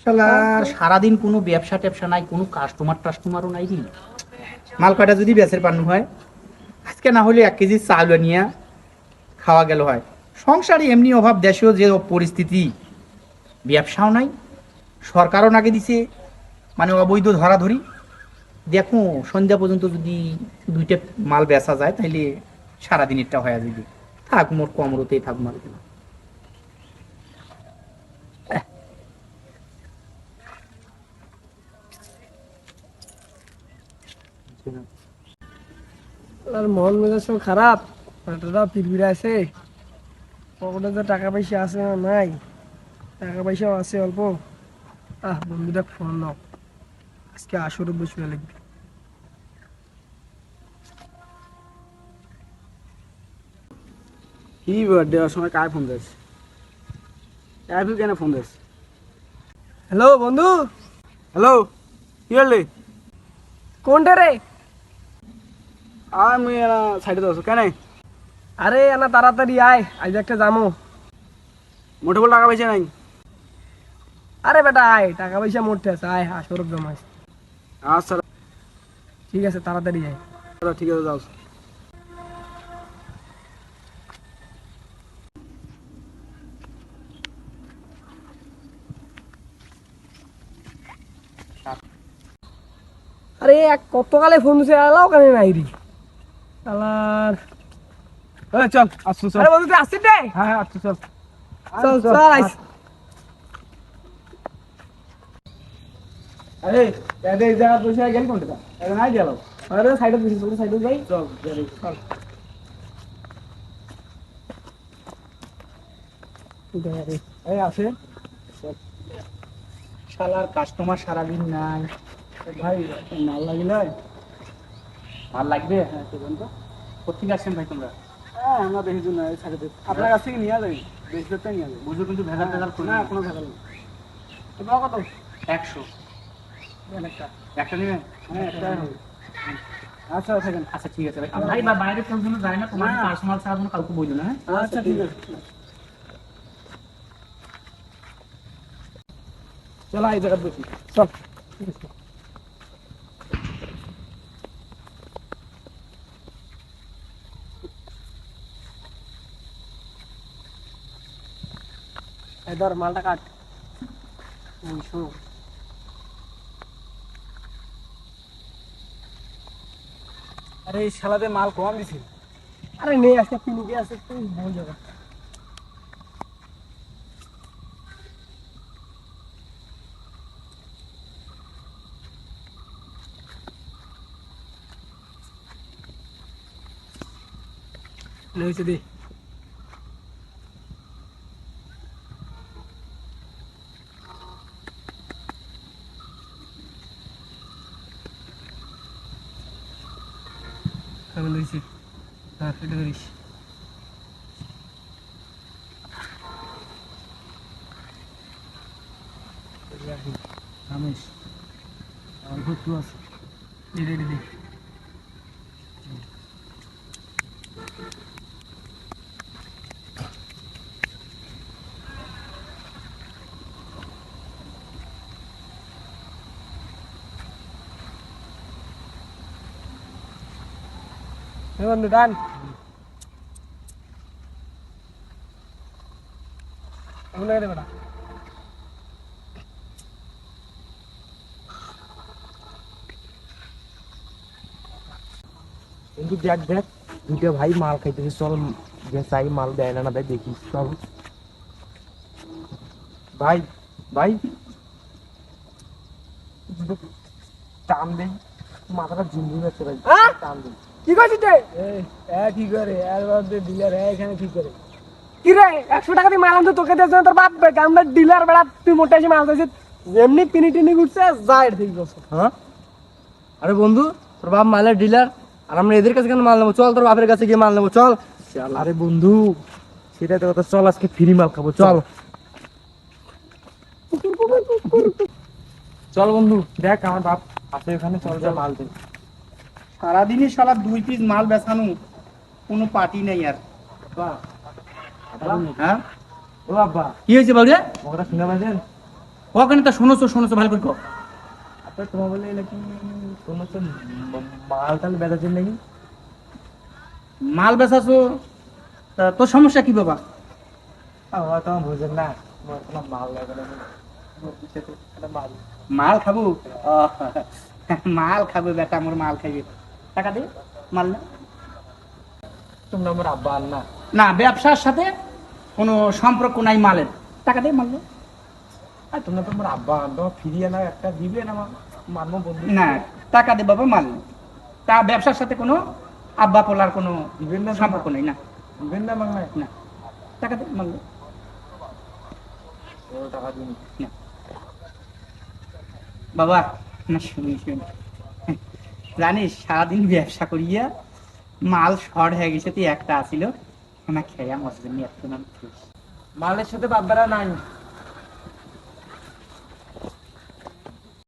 শালার সারাদিন কোনো ব্যবসা ট্যাবসা নাই, কোনো কাস্টমার টাস্টমারও নাই রে। মাল কয়টা যদি বেচের পান্ন হয়, আজকে না হলে 1 কেজি চাউল নিয়ে খাওয়া গেল হয়। সংসারে এমনি অভাব, দেশেও যে পরিস্থিতি, ব্যবসাও নাই, সরকারও নাগে দিছে মানে অবৈধ ধরাধরি। দেখো সন্ধ্যা পর্যন্ত যদি 2টা মাল বেচা যায় তাহলে সারাদিনেরটা হয়ে যাবে। থাক মোট কমরতেই থাক মাল। আর মন মেজাজ সব খারাপ, পেটটা পিড়পিড়ে আছে, পকেটে যে টাকা পয়সা আছে না নাই, টাকা পয়সাও আছে অল্প। বন্ধুটা ফোন নাও, আজকে আসরে বসে লাগবে। কি বার্থডে ওর সময় কার ফোন দিস? তুই কেন ফোন দিস? হ্যালো বন্ধু। হ্যালো, কি বললি? কোনটা রে? আমি সাইডে আছো কেন? আরে না তাড়াতাড়ি আয়, আজ একটা যামো। মোটে বলে টাকা পয়সা নাই। আরে বেটা আয়, টাকা পয়সা মোটে আছে, আয় আসরে জমাইস। আচ্ছা ঠিক আছে তাড়াতাড়ি আয়। ঠিক আছে, যাও। আরে কতকালে ফোন দিছে, এলাও কেন নাই রে শালার। চল আসছো, চল। আরে বন্ধু তুই আসছিস রে? হ্যাঁ হ্যাঁ, আসছো, চল। চল চল আইস। আরে এই জায়গা বসে গেল কোনটা? এখন নাই গেল। আরে সাইডে বসে, চল সাইডে যাই। চল চল এই আছে। শালার কাস্টমার সারাদিন নাই। ভাই মাল লাগিলে? মাল লাগবে? হ্যাঁ তো বলতো কোথেকে আসছেন ভাই তোমরা? হ্যাঁ, আমরা বেশি দূর নয়, সাইডে আপনার কাছ থেকে নিয়ে যাই, বেশি দূরটা নিয়ে যাই। বুঝো কিন্তু ভেজাল ভেজাল করি না, না। কোনো ভেজাল নেই। তোমার কত? 100 একটা। একটা নেবেন? হ্যাঁ, একটাই হবে। আচ্ছা থাকেন। আচ্ছা ঠিক আছে ভাই। ভাই বা বাইরে কেউ যেন যায় না, তোমার না। পার্সোনাল ছাড়া কোনো কাউকে বললো না। হ্যাঁ আচ্ছা ঠিক আছে, চল এই জায়গা বসি। চল। এই ধর মালটা কাট। আরে এই শালাতে মাল কম দিছি। আরে নেই, আজকে পিনিকে আছে, তুই বল যাবে। হয়েছে দে। আমি লইছি। হ্যাঁ এটা ধরিস। রামেশ অল্প একটু আছে। দে দে দে। বন্ধু ডান। বেটা কিন্তু দেখ দেখ, দুইটা ভাই মাল খাইতেছে, চল যে চাই মাল দেয় না দেয় দেখি, চল ভাই। ভাই টান দেই, মাথাটা ঝিমঝিম হচ্ছে ভাই, টান দেই। কি করছিস রে? কি করে এর মধ্যে ডিলার এখানে কি করে? কি রে 100 টাকা দিয়ে মাল আনতো, তোকে দিয়েছে না তোর বাপ? আমরা ডিলার বেড়া, তুই মোটা এসে মাল দিয়েছিস, এমনি পিনি টিনি ঘুরছে যায় ঠিক বছর। হ্যাঁ, আরে বন্ধু তোর বাপ মালের ডিলার, আর আমরা এদের কাছে কেন মাল নেবো? চল তোর বাপের কাছে গিয়ে মাল নেবো, চল। আরে বন্ধু সেটাই তো কথা, চল আজকে ফ্রি মাল খাবো, চল। চল বন্ধু, দেখ আমার বাপ আছে ওখানে, চল যা মাল দে। সারাদিনই শালা 2 পিস মাল বেচানো, কোনো পার্টি নেই আর। হ্যাঁ ও বাবা কি হয়েছে বল রে? ওটা শুনে পাচ্ছেন? ওখানে তো শোনোছো ভালো করে কও। আপনার তোমার বলে নাকি কোনো তো মাল টাল বেচাচ্ছেন নাকি? মাল বেচাছো, তা তোর সমস্যা কি বাবা? আমার তো বুঝেন না, আমার কোনো মাল লাগবে না, মাল মাল খাবো? ও, মাল খাবো বেটা, আমার মাল খাইবে। টাকা দে, মাল না। তোমরা আমার আব্বা আর না। না, ব্যবসার সাথে কোনো সম্পর্ক নাই মালের। টাকা দে, মাল দে। আর তোমরা তো আমার আব্বা আর তোমার ফিরিয়ে না একটা দিবে না মানবো বন্ধু। না, টাকা দে বাবা, মাল নে। তা ব্যবসার সাথে কোনো আব্বা পোলার কোনো দিবেন না সম্পর্ক নেই। না দিবেন না বাংলায়? না, টাকা দে, মাল দে। টাকা দিন। না। বাবা, না শুনি। জানিস সারাদিন ব্যবসা করিয়া মাল শর্ট হয়ে গেছে, তুই একটা আসিল না খেয়া মজা নিয়ে এত নাম। মালের সাথে বাব্বারা নাই।